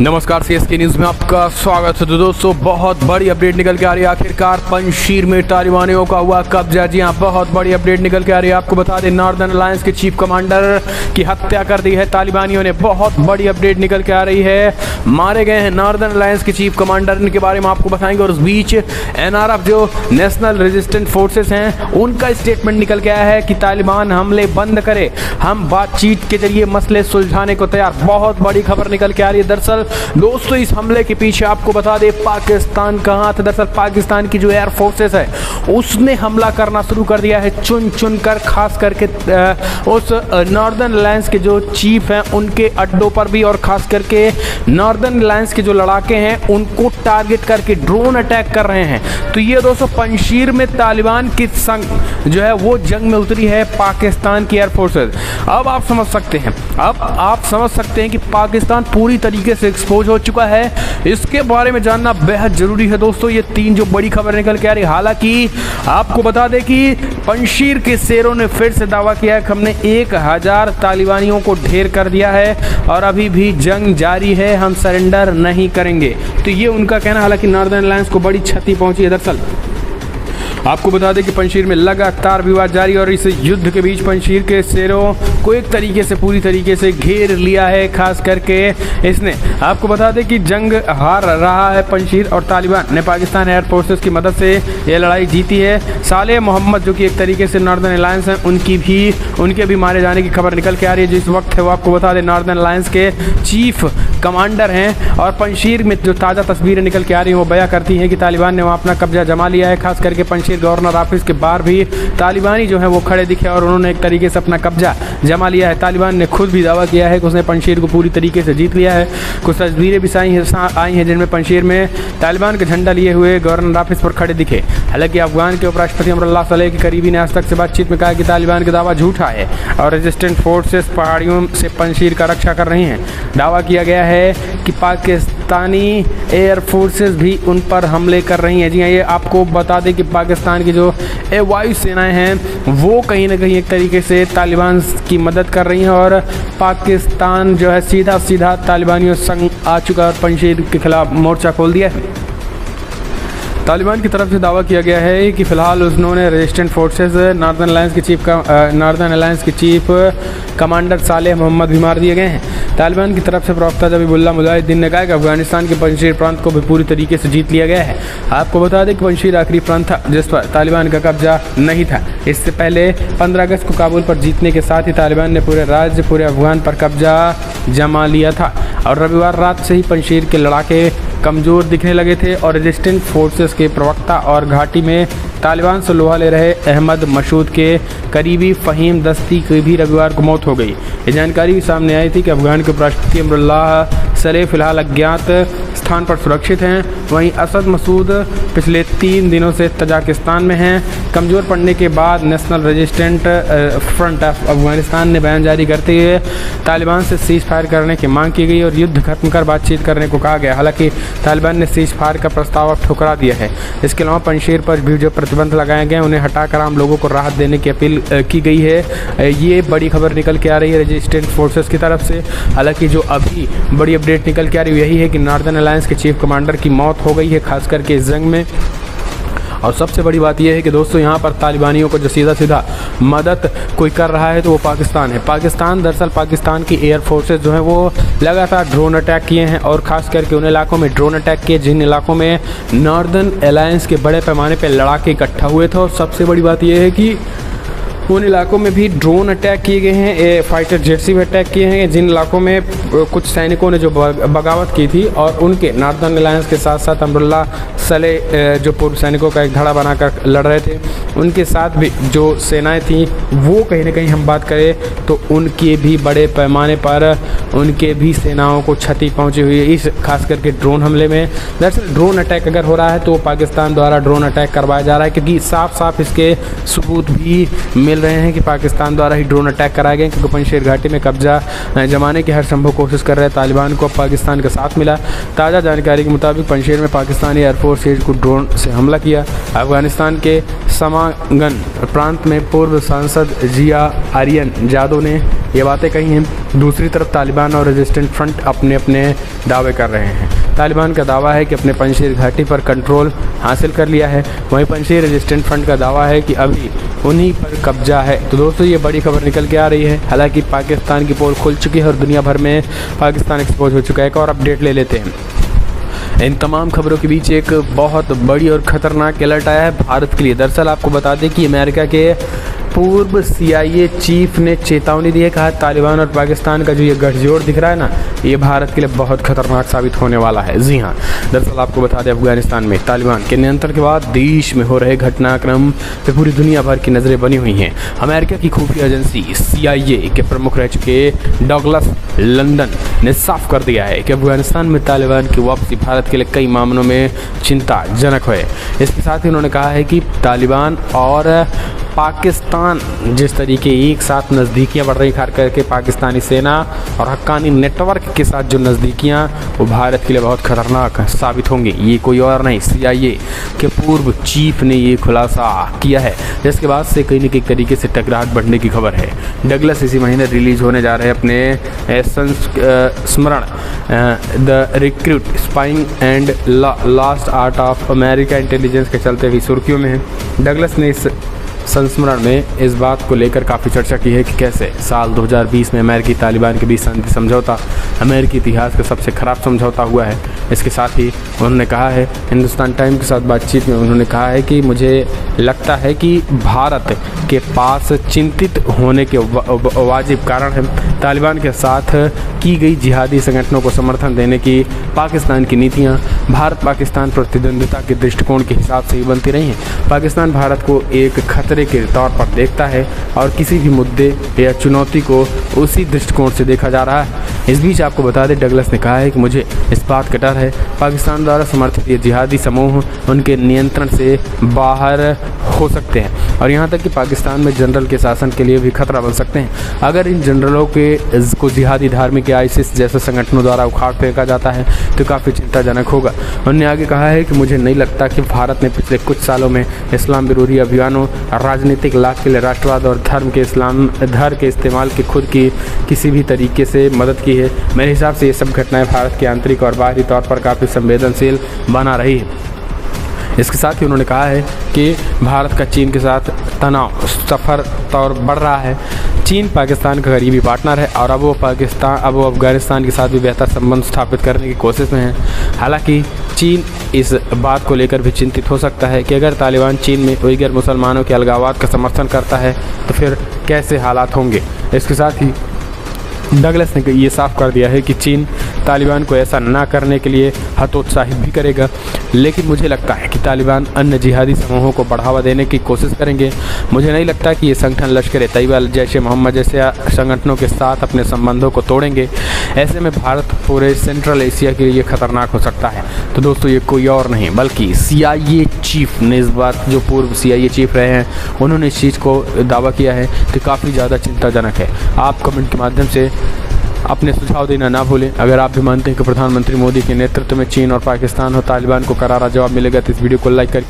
नमस्कार, CSK news में आपका स्वागत है। तो दोस्तों, बहुत बड़ी अपडेट निकल के आ रही है। आखिरकार पंजशीर में तालिबानियों का हुआ कब्जा। जी हां, बहुत बड़ी अपडेट निकल के आ रही है। आपको बता दें, नॉर्दर्न अलायंस के चीफ कमांडर की हत्या कर दी है तालिबानियों ने। बहुत बड़ी अपडेट निकल के आ रही है। मारे गए हैं नॉर्दर्न अलायंस के चीफ कमांडर, इनके बारे में आपको बताएंगे। और उस बीच NRF जो नेशनल रेजिस्टेंट फोर्सेस हैं, उनका स्टेटमेंट निकल के आया है कि तालिबान हमले बंद करे, हम बातचीत के जरिए मसले सुलझाने को तैयार। बहुत बड़ी खबर निकल के आ रही है। दरअसल दोस्तों, इस हमले के पीछे आपको बता दें पाकिस्तान का हाथ है। दरअसल पाकिस्तान की जो एयर फोर्सेस है, उसने हमला करना शुरू कर दिया है, चुन चुन कर, खास करके उस नॉर्दर्न अलायंस के जो चीफ हैं उनके अड्डों पर भी, और खास करके नॉर्दर्न अलायंस के जो लड़ाके हैं उनको टारगेट करके ड्रोन अटैक कर रहे हैं। तो ये दोस्तों, पंजशीर में तालिबान की संग जो है वो जंग में उतरी है पाकिस्तान की एयर फोर्सेस। अब आप समझ सकते हैं कि पाकिस्तान पूरी तरीके से एक्सपोज हो चुका है। इसके बारे में जानना बेहद जरूरी है दोस्तों। ये तीन जो बड़ी खबर निकल के आ रही। हालांकि आपको बता दें कि पंजशीर के शेरों ने फिर से दावा किया है कि हमने 1000 तालिबानियों को ढेर कर दिया है और अभी भी जंग जारी है, हम सरेंडर नहीं करेंगे। तो ये उनका कहना। हालांकि नॉर्दर्न अलायंस को बड़ी क्षति पहुंची है। दरअसल आपको बता दें कि पंजशीर में लगातार विवाद जारी, और इस युद्ध के बीच पंजशीर के शेरों को एक तरीके से, पूरी तरीके से घेर लिया है। खास करके इसने, आपको बता दें कि जंग हार रहा है पंजशीर, और तालिबान ने पाकिस्तान एयर फोर्सेस की मदद से यह लड़ाई जीती है। सालेह मोहम्मद जो कि एक तरीके से नॉर्दर्न अलायंस हैं, उनके भी मारे जाने की खबर निकल के आ रही है। जिस वक्त है वो आपको बता दें नॉर्दर्न अलायंस के चीफ कमांडर हैं। और पंजशीर में जो ताज़ा तस्वीरें निकल के आ रही हैं वो बयां करती हैं कि तालिबान ने वहाँ अपना कब्जा जमा लिया है। खास करके पंजशीर गवर्नर ऑफिस के बाहर भी तालिबानी जो है वो खड़े दिखे, और उन्होंने एक तरीके से अपना कब्जा जमा लिया है। तालिबान ने खुद भी दावा किया है कि उसने पंजशीर को पूरी तरीके से जीत लिया है। कुछ तस्वीरें भी आई हैं जिनमें पंजशीर में तालिबान का झंडा लिए हुए गवर्नर ऑफिस पर खड़े दिखे। हालांकि अफगान के उपराष्ट्रपति अमरुल्लाह सलेह के करीबी ने आज तक से बातचीत में कहा कि तालिबान का दावा झूठा है और रेजिस्टेंट फोर्सेस पहाड़ियों से पंजशीर का रक्षा कर रही हैं। दावा किया गया है कि पाकिस्तानी एयर फोर्सेस भी उन पर हमले कर रही हैं। जी हाँ, ये आपको बता दें कि पाकिस्तान की जो वायु सेनाएं हैं वो कहीं ना कहीं एक तरीके से तालिबान की मदद कर रही हैं, और पाकिस्तान जो है सीधा तालिबानियों संग आ चुका और पंजशीर के खिलाफ मोर्चा खोल दिया है। तालिबान की तरफ से दावा किया गया है कि फ़िलहाल उन्होंने रेजिस्टेंट फोर्सेस नॉर्दर्न अलायंस के चीफ कमांडर सालेह मोहम्मद भी मार दिए गए हैं। तालिबान की तरफ से प्रवक्ता ज़बीहुल्लाह मुजाहिदीन ने कहा कि अफगानिस्तान के पंजशीर प्रांत को भी पूरी तरीके से जीत लिया गया है। आपको बता दें कि पंजशीर आखिरी प्रांत था जिस पर तालिबान का कब्जा नहीं था। इससे पहले 15 अगस्त को काबुल पर जीतने के साथ ही तालिबान ने पूरे राज्य, पूरे अफगान पर कब्जा जमा लिया था, और रविवार रात से ही पंजशीर के लड़ाके कमज़ोर दिखने लगे थे। और रेजिस्टेंट फोर्सेस के प्रवक्ता और घाटी में तालिबान से लोहा ले रहे अहमद मसूद के करीबी फ़हीम दस्ती की भी रविवार को मौत हो गई। ये जानकारी भी सामने आई थी कि अफगान के उपराष्ट्रपति अमरुल्लाह सलेह फिलहाल अज्ञात स्थान पर सुरक्षित हैं। वहीं असद मसूद पिछले 3 दिनों से तजाकिस्तान में हैं। कमज़ोर पड़ने के बाद national resistant front of Afghanistan ने बयान जारी करते हुए तालिबान से सीज़ फायर करने की मांग की गई और युद्ध खत्म कर बातचीत करने को कहा गया। हालांकि तालिबान ने सीज़ फायर का प्रस्ताव अब ठुकरा दिया है। इसके अलावा पंजशीर पर भी जो प्रतिबंध लगाए गए उन्हें हटाकर आम लोगों को राहत देने की अपील की गई है। ये बड़ी खबर निकल के आ रही है रेजिस्टेंट फोर्सेस की तरफ से। हालांकि जो अभी बड़ी अपडेट निकल के आ रही है यही है कि नॉर्दर्न अलायंस के चीफ कमांडर की मौत हो गई है, खास करके इस जंग में। और सबसे बड़ी बात यह है कि दोस्तों, यहाँ पर तालिबानियों को जो सीधा मदद कोई कर रहा है तो वो पाकिस्तान है। दरअसल पाकिस्तान की एयर फोर्सेस जो हैं वो लगातार ड्रोन अटैक किए हैं, और ख़ास करके उन इलाकों में ड्रोन अटैक किए जिन इलाकों में नॉर्दर्न अलायंस के बड़े पैमाने पर लड़ाके इकट्ठा हुए थे। और सबसे बड़ी बात यह है कि उन इलाकों में भी ड्रोन अटैक किए गए हैं, फाइटर जेट्स भी अटैक किए हैं जिन इलाकों में कुछ सैनिकों ने जो बगावत की थी, और उनके नॉर्दर्न अलायंस के साथ साथ अमरुल्लाह सलेह जो पूर्व सैनिकों का एक धड़ा बनाकर लड़ रहे थे, उनके साथ भी जो सेनाएं थीं वो कहीं ना कहीं हम बात करें तो उनके भी बड़े पैमाने पर उनके भी सेनाओं को क्षति पहुंची हुई है इस खास करके ड्रोन हमले में। दरअसल ड्रोन अटैक अगर हो रहा है तो पाकिस्तान द्वारा ड्रोन अटैक करवाया जा रहा है, क्योंकि साफ इसके सबूत भी मिल रहे हैं कि पाकिस्तान द्वारा ही ड्रोन अटैक कराए गए। क्योंकि पंजशीर घाटी में कब्जा जमाने की हर संभव कोशिश कर रहे तालिबान को पाकिस्तान का साथ मिला। ताज़ा जानकारी के मुताबिक पंजशीर में पाकिस्तानी एयरफोर्स को ड्रोन से हमला किया। अफगानिस्तान के समागन प्रांत में पूर्व सांसद जिया आर्यन जादव ने ये बातें कही हैं। दूसरी तरफ तालिबान और रेजिस्टेंट फ्रंट अपने अपने दावे कर रहे हैं। तालिबान का दावा है कि अपने पंजशीर घाटी पर कंट्रोल हासिल कर लिया है, वहीं पंजशीर रेजिस्टेंट फ्रंट का दावा है कि अभी उन्हीं पर कब्जा है। तो दोस्तों ये बड़ी खबर निकल के आ रही है। हालांकि पाकिस्तान की पोल खुल चुकी है और दुनिया भर में पाकिस्तान एक्सपोज हो चुका है। एक और अपडेट ले लेते हैं। इन तमाम खबरों के बीच एक बहुत बड़ी और ख़तरनाक अलर्ट आया है भारत के लिए। दरअसल आपको बता दें कि अमेरिका के पूर्व CIA चीफ ने चेतावनी दी है, कहा तालिबान और पाकिस्तान का जो ये गठजोड़ दिख रहा है ना, ये भारत के लिए बहुत खतरनाक साबित होने वाला है। जी हाँ, दरअसल आपको बता दें अफगानिस्तान में तालिबान के नियंत्रण के बाद देश में हो रहे घटनाक्रम पे पूरी दुनिया भर की नज़रें बनी हुई हैं। अमेरिका की खुफिया एजेंसी CIA के प्रमुख रह चुके डगलस लंदन ने साफ कर दिया है कि अफगानिस्तान में तालिबान की वापसी भारत के लिए कई मामलों में चिंताजनक है। इसके साथ ही उन्होंने कहा है कि तालिबान और पाकिस्तान जिस तरीके एक साथ नज़दीकियाँ बढ़ रही, खास करके पाकिस्तानी सेना और हक्कानी नेटवर्क के साथ जो नज़दीकियाँ, वो भारत के लिए बहुत ख़तरनाक साबित होंगी। ये कोई और नहीं, CIA के पूर्व चीफ ने ये खुलासा किया है, जिसके बाद से कहीं न कहीं तरीके से टकराहट बढ़ने की खबर है। डगलस इसी महीने रिलीज़ होने जा रहे हैं अपने संस्मरण the recruit spying and last art of America intelligence के चलते हुई सुर्खियों में है। डगलस ने इस संस्मरण में इस बात को लेकर काफ़ी चर्चा की है कि कैसे साल 2020 में अमेरिकी तालिबान के बीच शांति समझौता अमेरिकी इतिहास का सबसे ख़राब समझौता हुआ है। इसके साथ ही उन्होंने कहा है, हिंदुस्तान टाइम के साथ बातचीत में उन्होंने कहा है कि मुझे लगता है कि भारत के पास चिंतित होने के वाजिब कारण है। तालिबान के साथ की गई जिहादी संगठनों को समर्थन देने की पाकिस्तान की नीतियाँ भारत पाकिस्तान प्रतिद्वंद्विता के दृष्टिकोण के हिसाब से ही बनती रही हैं। पाकिस्तान भारत को एक खतरे के तौर पर देखता है और किसी भी मुद्दे या चुनौती को उसी दृष्टिकोण से देखा जा रहा है। इस बीच आपको बता दें, डगलस ने कहा है कि मुझे इस बात का डर है पाकिस्तान द्वारा समर्थित ये जिहादी समूह उनके नियंत्रण से बाहर हो सकते हैं और यहाँ तक कि पाकिस्तान में जनरल के शासन के लिए भी खतरा बन सकते हैं। अगर इन जनरलों को जिहादी धार्मिक या ISIS जैसे संगठनों द्वारा उखाड़ फेंका जाता है तो काफ़ी चिंताजनक होगा। उन्होंने आगे कहा है कि मुझे नहीं लगता कि भारत ने पिछले कुछ सालों में इस्लाम विरोधी अभियानों, राजनीतिक लाभ के लिए राष्ट्रवाद और धर्म के इस्तेमाल की खुद की किसी भी तरीके से मदद की है। मेरे हिसाब से ये सब घटनाएं भारत के आंतरिक और बाहरी तौर पर काफ़ी संवेदनशील बना रही है। इसके साथ ही उन्होंने कहा है कि भारत का चीन के साथ तनाव सफर तौर बढ़ रहा है। चीन पाकिस्तान का करीबी पार्टनर है और अब वो अफगानिस्तान के साथ भी बेहतर संबंध स्थापित करने की कोशिश में है। हालांकि चीन इस बात को लेकर भी चिंतित हो सकता है कि अगर तालिबान चीन में उइगर मुसलमानों के अलगाववाद का समर्थन करता है तो फिर कैसे हालात होंगे। इसके साथ ही डगलस ने ये साफ कर दिया है कि चीन तालिबान को ऐसा ना करने के लिए हतोत्साहित भी करेगा, लेकिन मुझे लगता है कि तालिबान अन्य जिहादी समूहों को बढ़ावा देने की कोशिश करेंगे। मुझे नहीं लगता कि ये संगठन लश्कर तैयबा, जैश ए मोहम्मद जैसे संगठनों के साथ अपने संबंधों को तोड़ेंगे। ऐसे में भारत पूरे सेंट्रल एशिया के लिए खतरनाक हो सकता है। तो दोस्तों ये कोई और नहीं बल्कि CIA चीफ ने इस बात, जो पूर्व CIA चीफ रहे हैं, उन्होंने इस चीज़ को दावा किया है कि काफ़ी ज़्यादा चिंताजनक है। आप कमेंट के माध्यम से अपने सुझाव देना ना भूलें। अगर आप भी मानते हैं कि प्रधानमंत्री मोदी के नेतृत्व में चीन और पाकिस्तान और तालिबान को करारा जवाब मिलेगा तो इस वीडियो को लाइक करें।